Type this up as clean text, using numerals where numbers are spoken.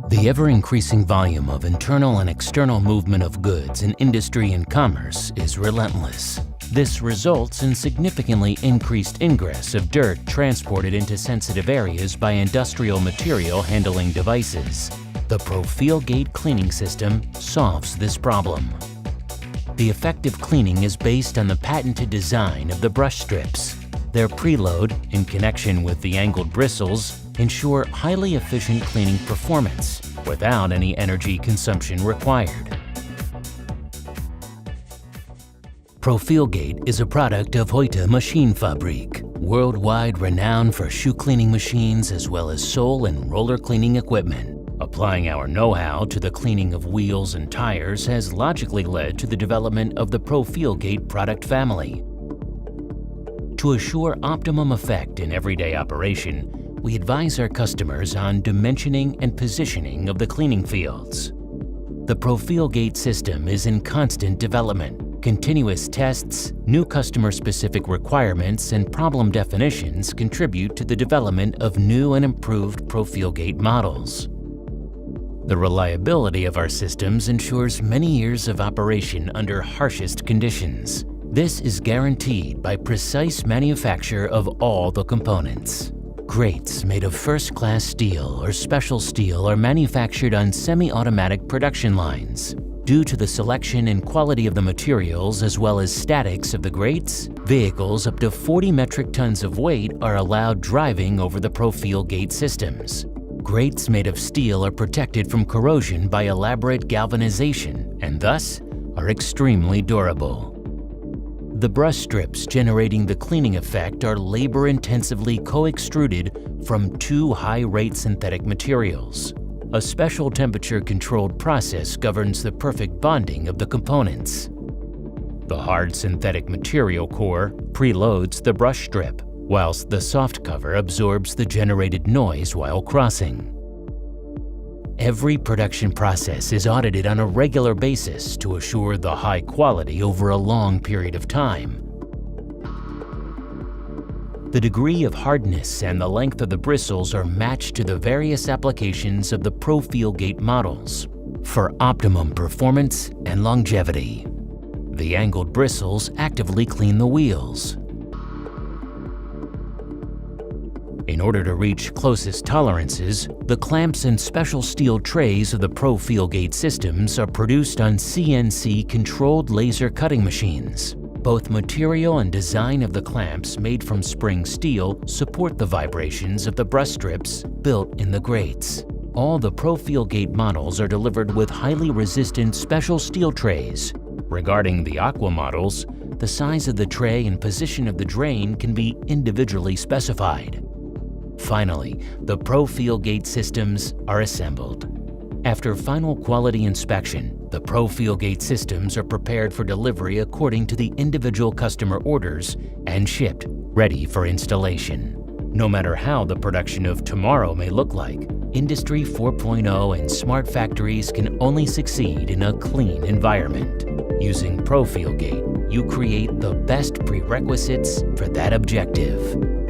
The ever-increasing volume of internal and external movement of goods in industry and commerce is relentless. This results in significantly increased ingress of dirt transported into sensitive areas by industrial material handling devices. The ProfilGate cleaning system solves this problem. The effective cleaning is based on the patented design of the brush strips. Their preload, in connection with the angled bristles, ensure highly efficient cleaning performance without any energy consumption required. ProfilGate is a product of Heute Maschinenfabrik, worldwide renowned for shoe cleaning machines as well as sole and roller cleaning equipment. Applying our know-how to the cleaning of wheels and tires has logically led to the development of the ProfilGate product family. To assure optimum effect in everyday operation, we advise our customers on dimensioning and positioning of the cleaning fields. The ProfilGate system is in constant development. Continuous tests, new customer-specific requirements, and problem definitions contribute to the development of new and improved ProfilGate models. The reliability of our systems ensures many years of operation under harshest conditions. This is guaranteed by precise manufacture of all the components. Grates made of first-class steel or special steel are manufactured on semi-automatic production lines. Due to the selection and quality of the materials as well as statics of the grates, vehicles up to 40 metric tons of weight are allowed driving over the ProfilGate systems. Grates made of steel are protected from corrosion by elaborate galvanization and thus are extremely durable. The brush strips generating the cleaning effect are labor-intensively co-extruded from two high-rate synthetic materials. A special temperature-controlled process governs the perfect bonding of the components. The hard synthetic material core preloads the brush strip, whilst the soft cover absorbs the generated noise while crossing. Every production process is audited on a regular basis to assure the high quality over a long period of time. The degree of hardness and the length of the bristles are matched to the various applications of the ProfilGate models for optimum performance and longevity. The angled bristles actively clean the wheels. In order to reach closest tolerances, the clamps and special steel trays of the ProfilGate systems are produced on CNC-controlled laser cutting machines. Both material and design of the clamps made from spring steel support the vibrations of the brush strips built in the grates. All the ProfilGate models are delivered with highly resistant special steel trays. Regarding the Aqua models, the size of the tray and position of the drain can be individually specified. Finally, the ProfilGate systems are assembled. After final quality inspection, the ProfilGate systems are prepared for delivery according to the individual customer orders and shipped, ready for installation. No matter how the production of tomorrow may look like, Industry 4.0 and smart factories can only succeed in a clean environment. Using ProfilGate, you create the best prerequisites for that objective.